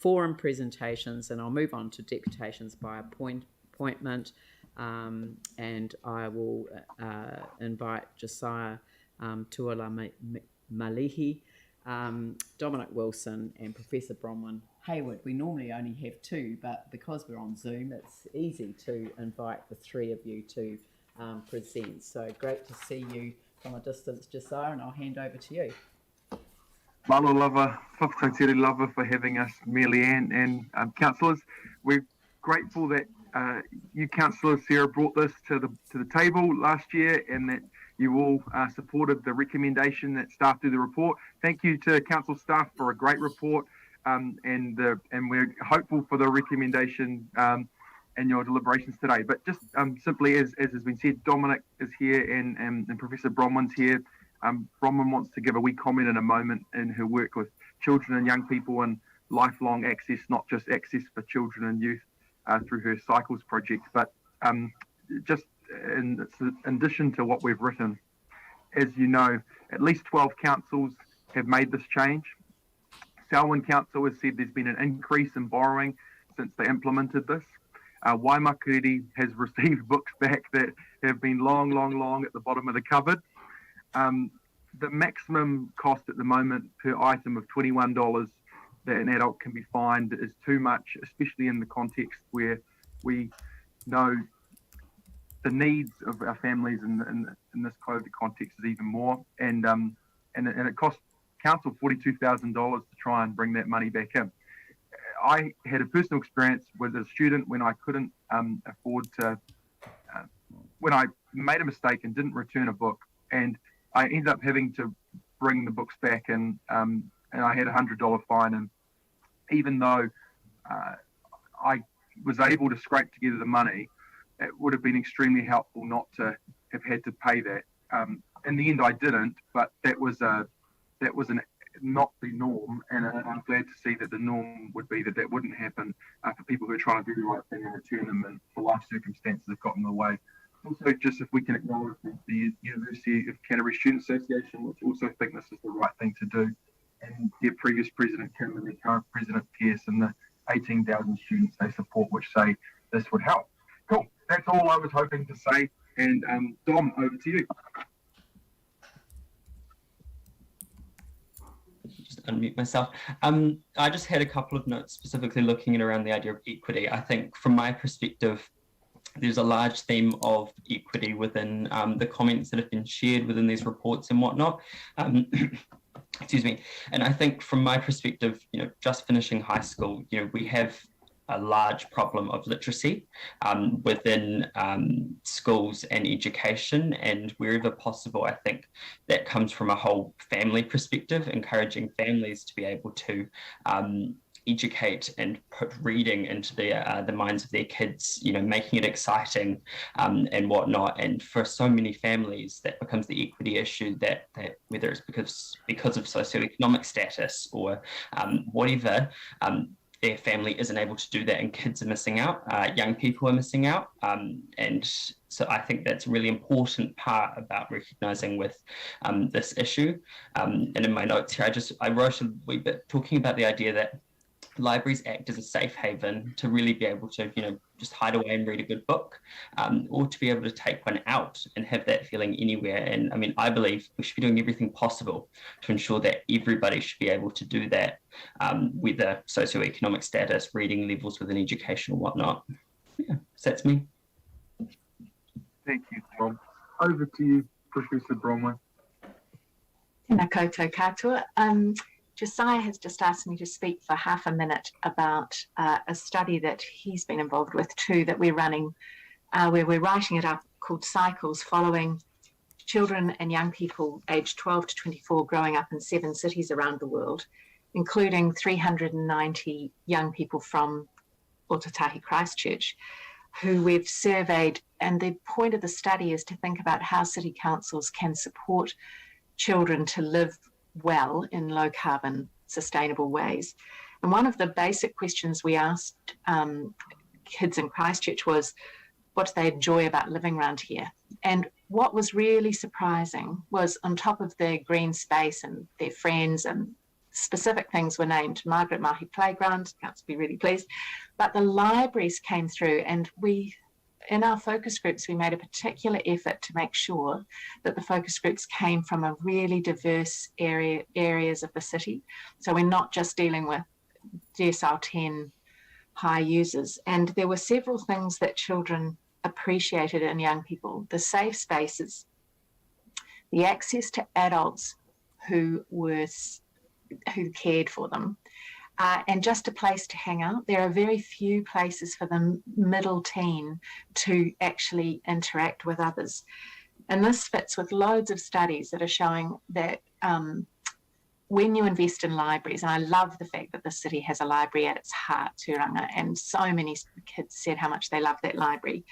forum presentations, and I'll move on to deputations by appointment. And I will invite Josiah Tuola Malihi, Dominic Wilson, and Professor Bronwyn Hayward. We normally only have two, but because we're on Zoom, it's easy to invite the three of you to present. So great to see you from a distance, Josiah, and I'll hand over to you. Malo lava, whakatiri lava for having us, Leanne and councillors. We're grateful that you councillors, Sarah, brought this to the table last year, and that you all supported the recommendation that staff do the report. Thank you to council staff for a great report, and we're hopeful for the recommendation and your deliberations today. But just simply, as has been said, Dominic is here and Professor Bronwyn's here. Bronwyn wants to give a wee comment in a moment in her work with children and young people and lifelong access, not just access for children and youth through her Cycles project, but just in addition to what we've written, as you know, at least 12 councils have made this change. Selwyn Council has said there's been an increase in borrowing since they implemented this. Waimakariri has received books back that have been long at the bottom of the cupboard. The maximum cost at the moment per item of $21 that an adult can be fined is too much, especially in the context where we know the needs of our families in this COVID context is even more, and it cost council $42,000 to try and bring that money back in. I had a personal experience with a student when I couldn't afford to, when I made a mistake and didn't return a book, and I ended up having to bring the books back, and I had a $100 fine. And even though I was able to scrape together the money, it would have been extremely helpful not to have had to pay that. In the end, I didn't, but that was not the norm, and I'm glad to see that the norm would be that wouldn't happen for people who are trying to do the right thing and return them, and for life circumstances have gotten in the way. Also, just if we can acknowledge the University of Canterbury Student Association, which also think this is the right thing to do, and their previous president, Kim, and their current president, Pierce, and the 18,000 students they support, which say this would help. Cool. That's all I was hoping to say. And Dom, over to you. Just unmute myself. I just had a couple of notes specifically looking at around the idea of equity. I think from my perspective, there's a large theme of equity within the comments that have been shared within these reports and whatnot. Excuse me. And I think from my perspective, just finishing high school, we have a large problem of literacy within schools and education, and wherever possible, I think that comes from a whole family perspective, encouraging families to be able to educate and put reading into the minds of their kids, making it exciting and whatnot. And for so many families, that becomes the equity issue that whether it's because of socioeconomic status or whatever, their family isn't able to do that, and kids are missing out, young people are missing out. And so I think that's a really important part about recognising with this issue. And in my notes here, I wrote a wee bit talking about the idea that libraries act as a safe haven to really be able to, just hide away and read a good book, or to be able to take one out and have that feeling anywhere. And I mean, I believe we should be doing everything possible to ensure that everybody should be able to do that, whether socioeconomic status, reading levels within education or whatnot. Yeah, so that's me. Thank you, Tom. Over to you, Professor Bronwyn. Tēnā koutou katoa. Josiah has just asked me to speak for half a minute about a study that he's been involved with too, that we're running, where we're writing it up, called Cycles, following children and young people aged 12 to 24 growing up in 7 cities around the world, including 390 young people from Otatahi, Christchurch, who we've surveyed. And the point of the study is to think about how city councils can support children to live well in low carbon sustainable ways. And one of the basic questions we asked kids in Christchurch was, what do they enjoy about living around here? And what was really surprising was, on top of their green space and their friends and specific things were named. Margaret Mahi Playground, council be really pleased. But the libraries came through, and in our focus groups, we made a particular effort to make sure that the focus groups came from a really diverse areas of the city. So we're not just dealing with DSL 10 high users. And there were several things that children appreciated in young people: the safe spaces, the access to adults who cared for them, and just a place to hang out. There are very few places for the middle teen to actually interact with others. And this fits with loads of studies that are showing that when you invest in libraries, and I love the fact that the city has a library at its heart, Tūranga, and so many kids said how much they love that library.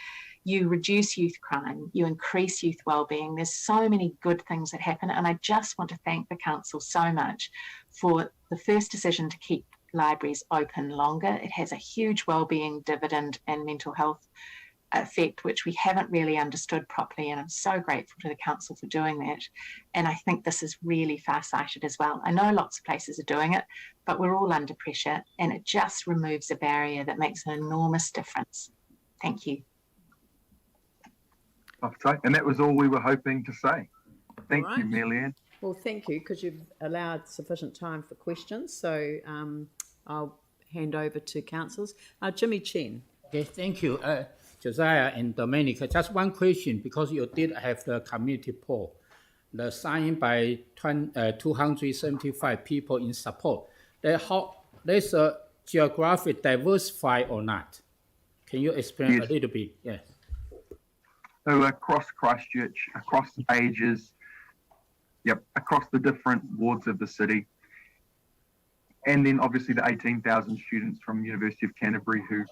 You reduce youth crime, you increase youth wellbeing. There's so many good things that happen. And I just want to thank the council so much for the first decision to keep libraries open longer. It has a huge wellbeing dividend and mental health effect, which we haven't really understood properly. And I'm so grateful to the council for doing that. And I think this is really far-sighted as well. I know lots of places are doing it, but we're all under pressure, and it just removes a barrier that makes an enormous difference. Thank you. And that was all we were hoping to say. Thank All right. you, Mary-Ann. Well, thank you, because you've allowed sufficient time for questions. So I'll hand over to councillors. Jimmy Chen. Okay, thank you. Josiah and Dominica, just one question, because you did have the community poll. The sign by 275 people in support. There's a geographic diversify or not? Can you explain Yes. a little bit? Yes. So across Christchurch, across ages, across the different wards of the city. And then obviously the 18,000 students from University of Canterbury who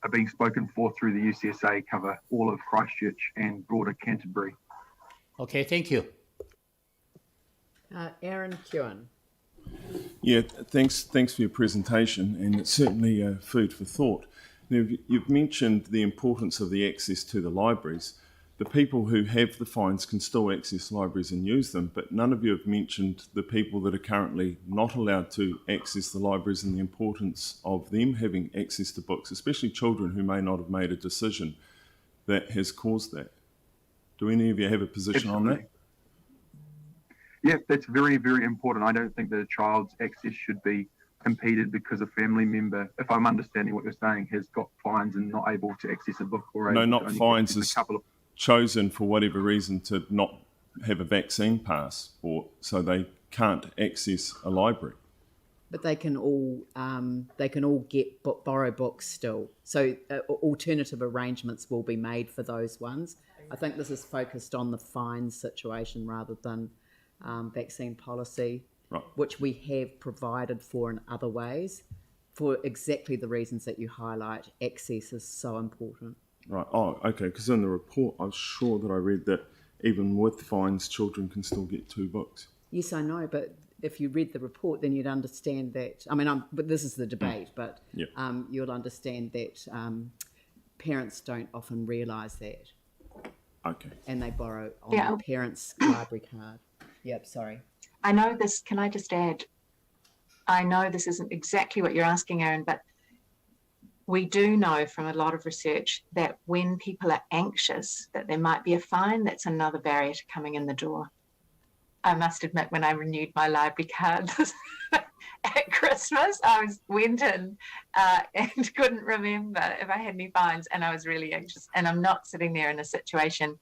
are being spoken for through the UCSA cover all of Christchurch and broader Canterbury. Okay, thank you. Aaron Kewen. Yeah, thanks for your presentation, and it's certainly food for thought. Now, you've mentioned the importance of the access to the libraries. The people who have the fines can still access libraries and use them, but none of you have mentioned the people that are currently not allowed to access the libraries and the importance of them having access to books, especially children who may not have made a decision that has caused that. Do any of you have a position on that? Yeah, that's very, very important. I don't think that a child's access should be impeded because a family member, if I'm understanding what you're saying, has got fines and not able to access a book or No, not fines, is chosen for whatever reason to not have a vaccine pass, or so they can't access a library. But they can all borrow books still. So alternative arrangements will be made for those ones. I think this is focused on the fine situation rather than vaccine policy, right, which we have provided for in other ways for exactly the reasons that you highlight. Access is so important. Right. Oh, okay. Because in the report, I was sure that I read that even with fines, children can still get 2 books. Yes, I know, but if you read the report, then you'd understand that. I mean, but this is the debate, but yeah. You'll understand that parents don't often realise that. Okay. And they borrow on the parents' library card. Yep, sorry. I know this, can I just add, I know this isn't exactly what you're asking, Aaron, but we do know from a lot of research that when people are anxious, that there might be a fine. That's another barrier to coming in the door. I must admit, when I renewed my library card at Christmas, I went in and couldn't remember if I had any fines, and I was really anxious. And I'm not sitting there in a situation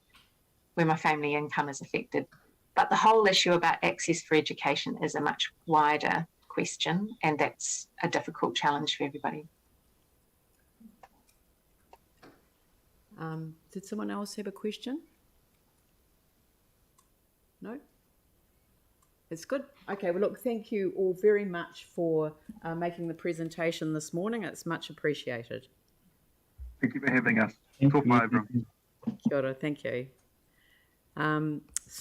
where my family income is affected. But the whole issue about access for education is a much wider question, and that's a difficult challenge for everybody. Did someone else have a question? No? It's good. Okay, well, look, thank you all very much for making the presentation this morning. It's much appreciated. Thank you for having us. Talk, everyone. Kia ora, thank you.